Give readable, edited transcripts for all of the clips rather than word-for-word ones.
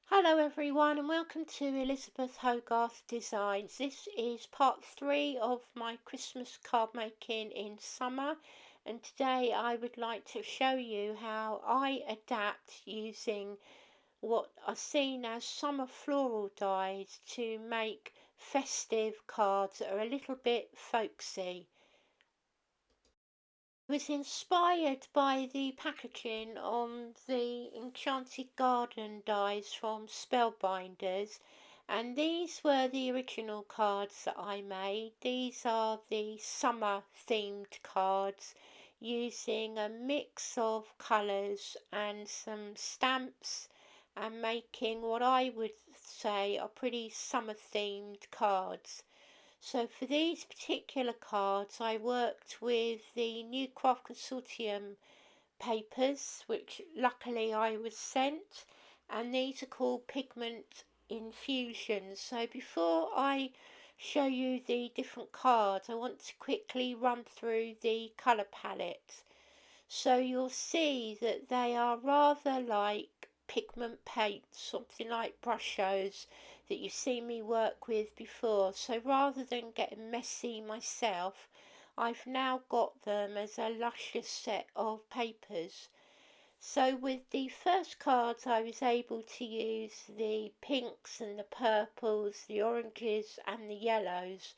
Hello everyone and welcome to Elizabeth Hogarth Designs. This is part 3 of my Christmas card making in summer, and today I would like to show you how I adapt using what are seen as summer floral dies to make festive cards that are a little bit folksy. Was inspired by the packaging on the Enchanted Garden dies from Spellbinders, and these were the original cards that I made. These are the summer themed cards using a mix of colours and some stamps and making what I would say are pretty summer themed cards. So for these particular cards I worked with the New Craft Consortium papers, which luckily I was sent, and these are called Pigment Infusions. So before I show you the different cards, I want to quickly run through the colour palette. So you'll see that they are rather like pigment paints, something like brushos that you've seen me work with before. So rather than getting messy myself, I've now got them as a luscious set of papers. So with the first cards I was able to use the pinks and the purples, the oranges and the yellows,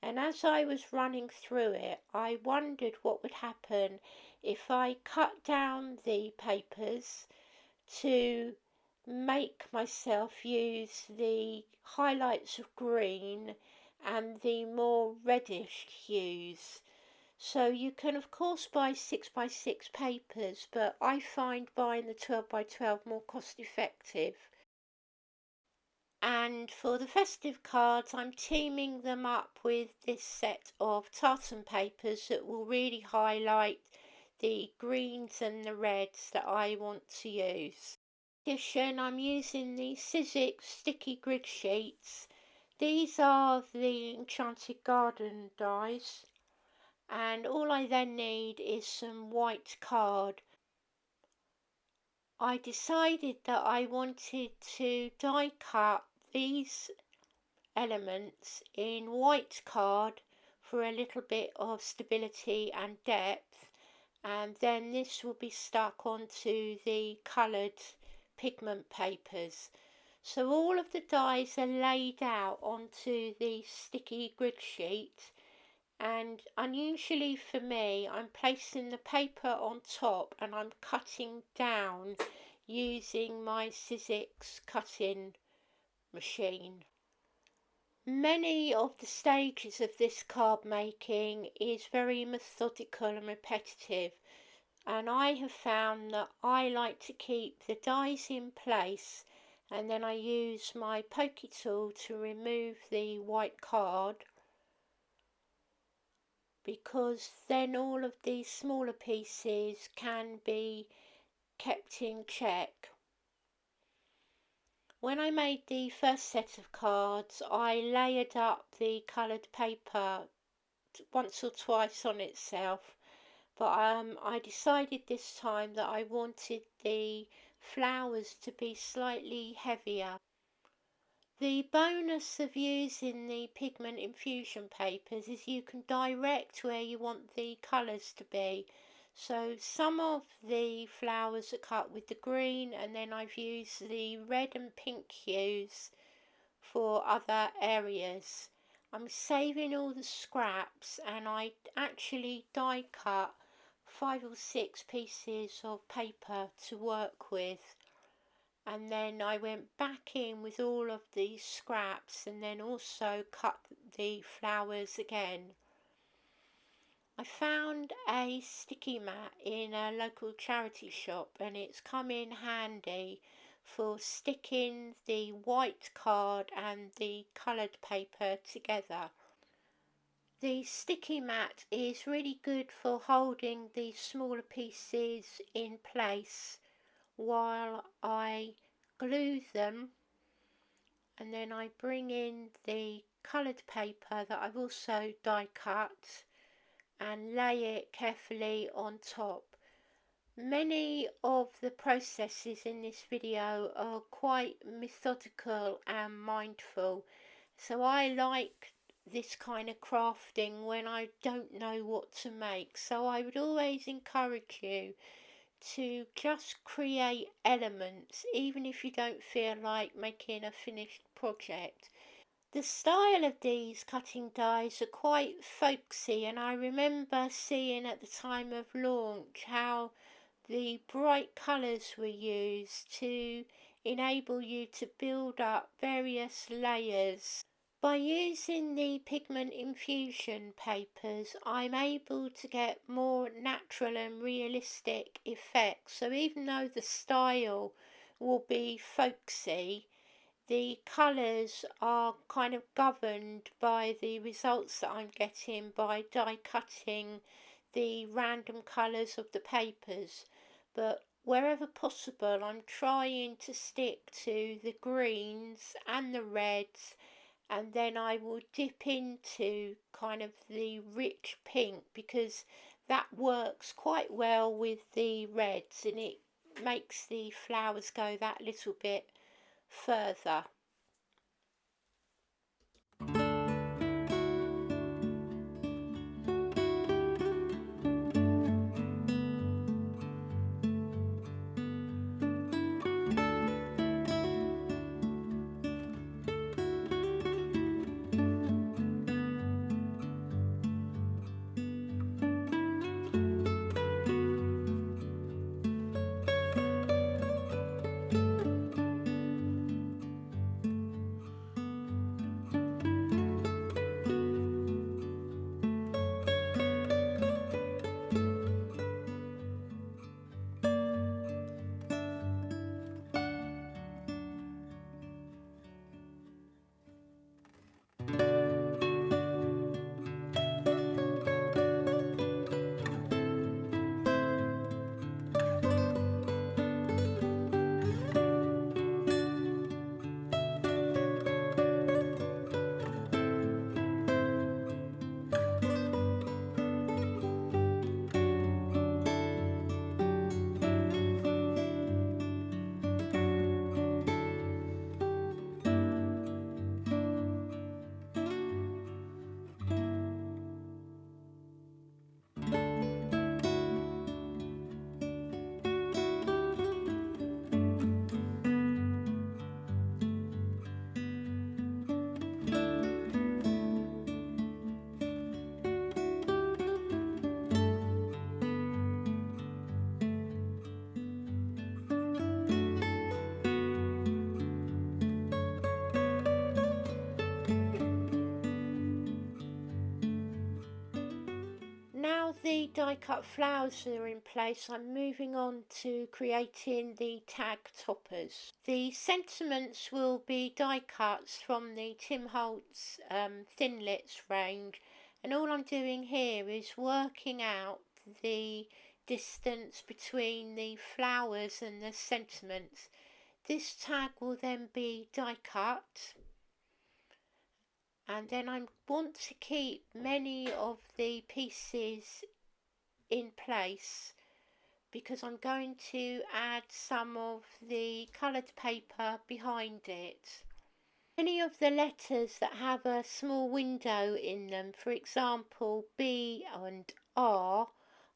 and as I was running through it I wondered what would happen if I cut down the papers to make myself use the highlights of green and the more reddish hues. So you can of course buy 6x6 papers, but I find buying the 12x12 more cost effective. And for the festive cards I'm teaming them up with this set of tartan papers that will really highlight the greens and the reds that I want to use. In addition, I'm using the Sizzix sticky grid sheets. These are the Enchanted Garden dies, and all I then need is some white card. I decided that I wanted to die cut these elements in white card for a little bit of stability and depth, and then this will be stuck onto the coloured pigment papers. So all of the dies are laid out onto the sticky grid sheet, and unusually for me I'm placing the paper on top and I'm cutting down using my Sizzix cutting machine. Many of the stages of this card making is very methodical and repetitive, and I have found that I like to keep the dies in place and then I use my pokey tool to remove the white card, because then all of these smaller pieces can be kept in check. When I made the first set of cards I layered up the coloured paper once or twice on itself, but I decided this time that I wanted the flowers to be slightly heavier. The bonus of using the pigment infusion papers is you can direct where you want the colours to be. So some of the flowers are cut with the green, and then I've used the red and pink hues for other areas. I'm saving all the scraps, and I actually die cut 5 or 6 pieces of paper to work with, and then I went back in with all of these scraps and then also cut the flowers again. I found a sticky mat in a local charity shop and it's come in handy for sticking the white card and the coloured paper together. The sticky mat is really good for holding the smaller pieces in place while I glue them, and then I bring in the coloured paper that I've also die cut and lay it carefully on top. Many of the processes in this video are quite methodical and mindful, so I like this kind of crafting when I don't know what to make. So I would always encourage you to just create elements even if you don't feel like making a finished project. The style of these cutting dies are quite folksy, and I remember seeing at the time of launch how the bright colours were used to enable you to build up various layers. By using the pigment infusion papers, I'm able to get more natural and realistic effects. So even though the style will be folksy, the colours are kind of governed by the results that I'm getting by die cutting the random colours of the papers. But wherever possible, I'm trying to stick to the greens and the reds, and then I will dip into kind of the rich pink because that works quite well with the reds, and it makes the flowers go that little bit further. Now the die cut flowers are in place, I'm moving on to creating the tag toppers. The sentiments will be die cuts from the Tim Holtz Thinlets range, and all I'm doing here is working out the distance between the flowers and the sentiments. This tag will then be die cut, and then I want to keep many of the pieces in place because I'm going to add some of the coloured paper behind it. Many of the letters that have a small window in them, for example B and R,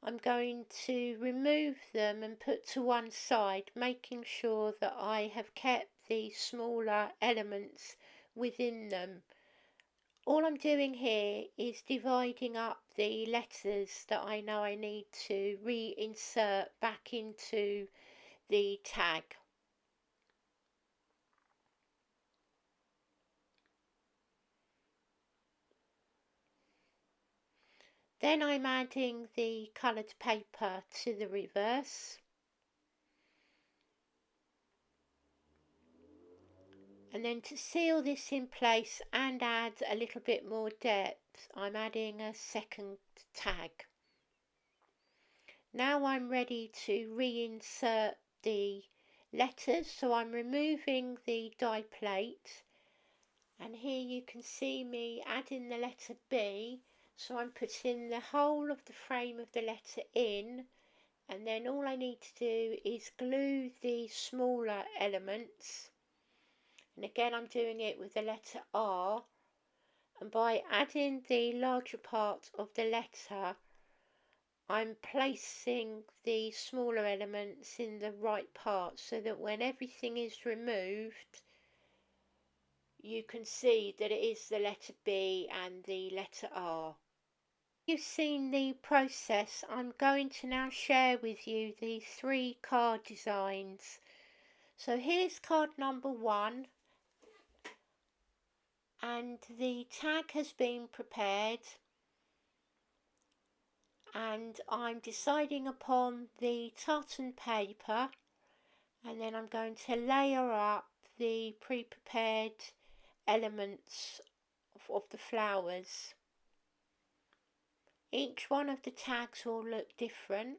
I'm going to remove them and put to one side, making sure that I have kept the smaller elements within them. All I'm doing here is dividing up the letters that I know I need to reinsert back into the tag. Then I'm adding the coloured paper to the reverse. And then to seal this in place and add a little bit more depth, I'm adding a second tag. Now I'm ready to reinsert the letters, so I'm removing the die plate, and here you can see me adding the letter B, so I'm putting the whole of the frame of the letter in, and then all I need to do is glue the smaller elements, and again I'm doing it with the letter R, and by adding the larger part of the letter I'm placing the smaller elements in the right part so that when everything is removed you can see that it is the letter B and the letter R. You've seen the process. I'm going to now share with you the 3 card designs. So here's card number 1, and the tag has been prepared, and I'm deciding upon the tartan paper, and then I'm going to layer up the pre-prepared elements of the flowers. Each one of the tags will look different,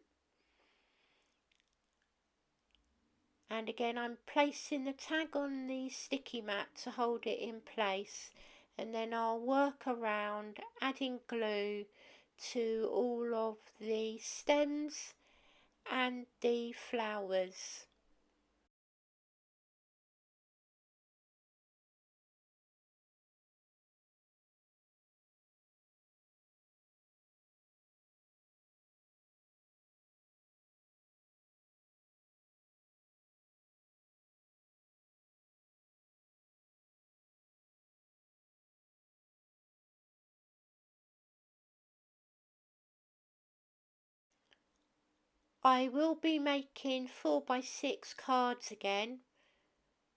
and again I'm placing the tag on the sticky mat to hold it in place, and then I'll work around adding glue to all of the stems and the flowers. I will be making 4x6 cards again,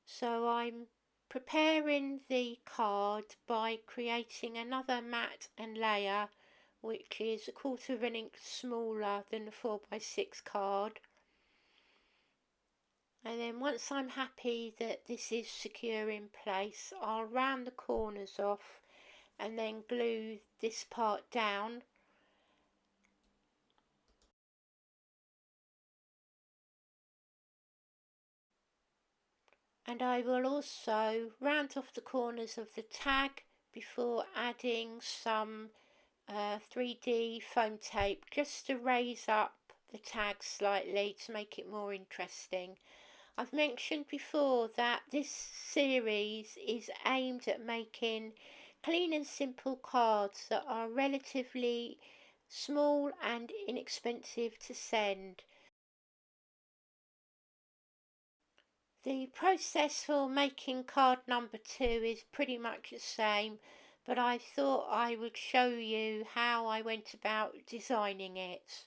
so I'm preparing the card by creating another mat and layer which is 1/4 of an inch smaller than the 4x6 card, and then once I'm happy that this is secure in place I'll round the corners off and then glue this part down. And I will also round off the corners of the tag before adding some 3D foam tape just to raise up the tag slightly to make it more interesting. I've mentioned before that this series is aimed at making clean and simple cards that are relatively small and inexpensive to send. The process for making card number 2 is pretty much the same, but I thought I would show you how I went about designing it.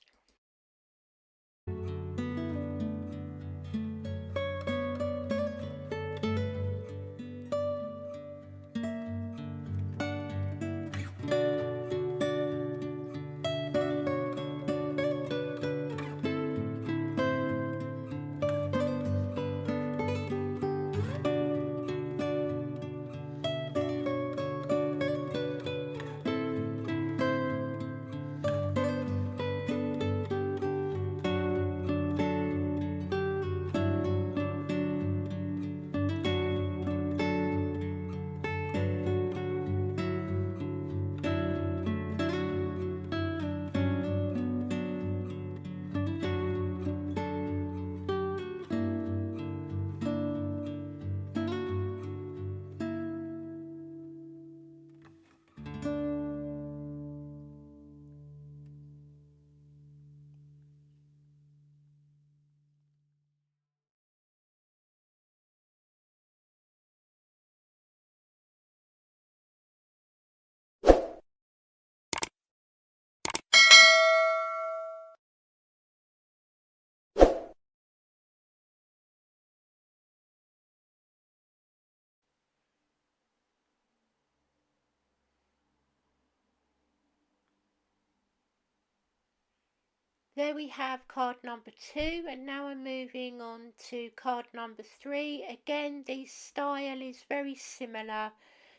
There we have card number 2, and now I'm moving on to card number 3. Again, the style is very similar,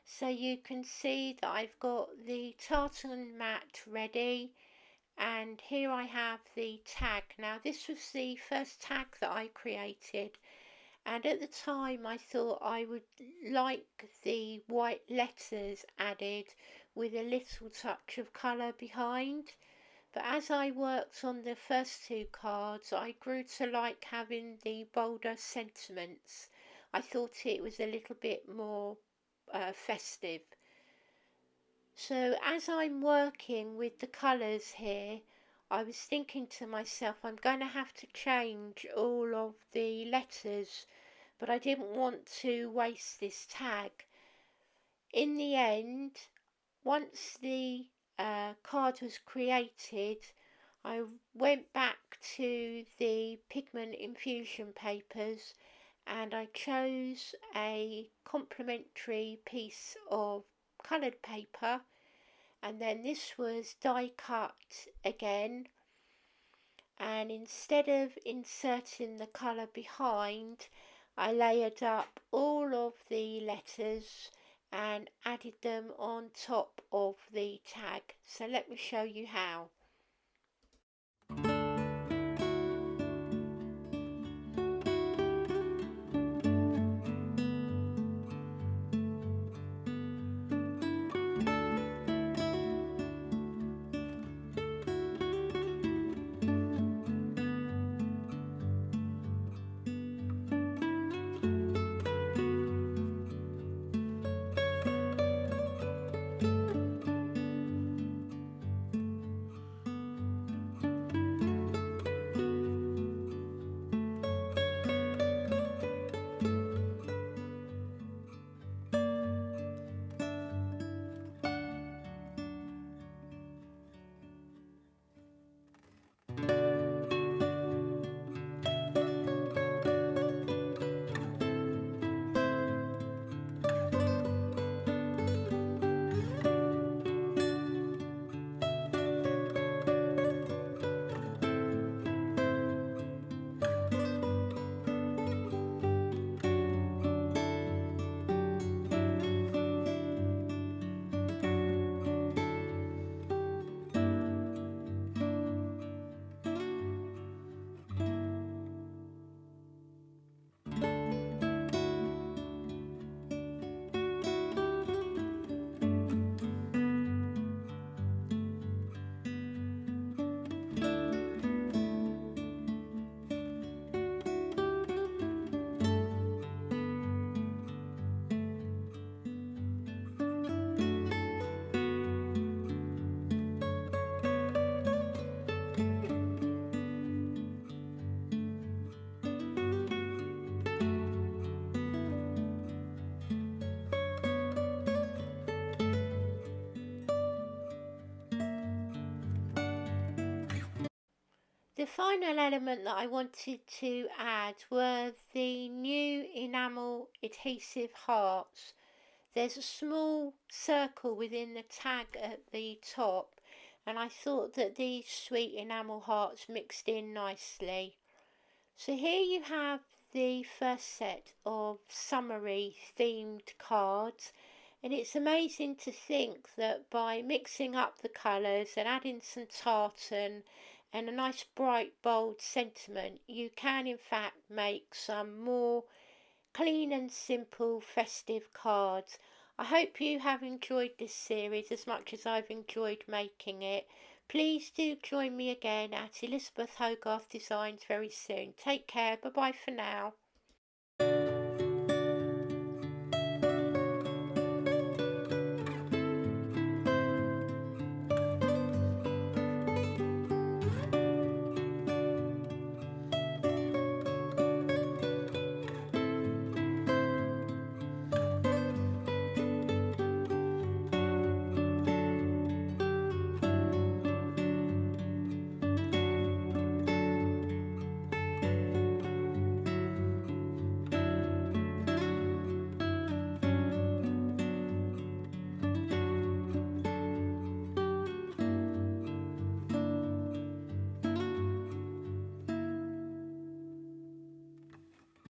so you can see that I've got the tartan mat ready, and here I have the tag. Now this was the first tag that I created, and at the time I thought I would like the white letters added with a little touch of colour behind. But as I worked on the first two cards, I grew to like having the bolder sentiments. I thought it was a little bit more festive. So as I'm working with the colours here, I was thinking to myself, I'm going to have to change all of the letters, but I didn't want to waste this tag. In the end, once the card was created, I went back to the Pigment Infusion papers and I chose a complementary piece of coloured paper, and then this was die cut again, and instead of inserting the colour behind, I layered up all of the letters and added them on top of the tag. So let me show you how. The final element that I wanted to add were the new enamel adhesive hearts. There's a small circle within the tag at the top, and I thought that these sweet enamel hearts mixed in nicely. So here you have the first set of summery themed cards, and it's amazing to think that by mixing up the colours and adding some tartan and a nice bright bold sentiment, you can in fact make some more clean and simple festive cards. I hope you have enjoyed this series as much as I've enjoyed making it. Please do join me again at Elizabeth Hogarth Designs very soon. Take care. Bye bye for now.